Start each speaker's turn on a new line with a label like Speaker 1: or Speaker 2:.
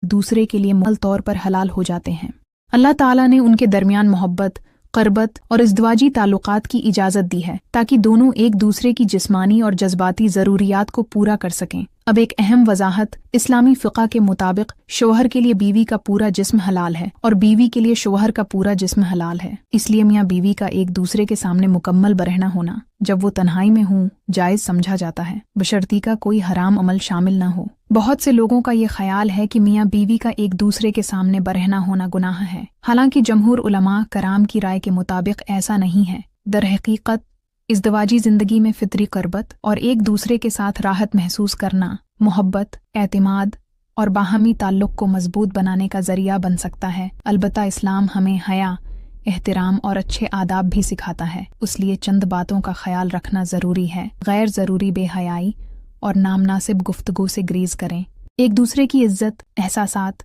Speaker 1: दूसरे के लिए मुकम्मल तौर पर हलाल हो जाते हैं। अल्लाह ताला ने उनके दरमियान मोहब्बत, क़रबत और इज़्दवाजी ताल्लुकात की इजाज़त दी है ताकि दोनों एक दूसरे की जिस्मानी और जज्बाती ज़रूरियात को पूरा कर सकें। अब एक अहम वजाहत, इस्लामी फ़िक़्ह के मुताबिक शौहर के लिए बीवी का पूरा जिस्म हलाल है और बीवी के लिए शौहर का पूरा जिस्म हलाल है। इसलिए मियाँ बीवी का एक दूसरे के सामने मुकम्मल बरहना होना जब वो तन्हाई में हों जायज़ समझा जाता है, बशर्ती का कोई हराम अमल शामिल न हो। बहुत से लोगों का ये ख्याल है कि मियाँ बीवी का एक दूसरे के सामने बरहना होना गुनाह है, हालांकि जमहूर उलमा कराम की राय के मुताबिक ऐसा नहीं है। दरहकीकत इज़्दवाजी ज़िंदगी में फितरी क़रबत और एक दूसरे के साथ राहत महसूस करना मोहब्बत, एतिमाद और बाहमी ताल्लुक़ को मजबूत बनाने का ज़रिया बन सकता है। अलबत्ता इस्लाम हमें हया, एहतराम और अच्छे आदाब भी सिखाता है, इसलिए चंद बातों का ख्याल रखना ज़रूरी है। गैर ज़रूरी बेहयाई और नामनासिब गुफ्तगू से ग्रेज़ करें। एक दूसरे की इज़्ज़त, एहसासात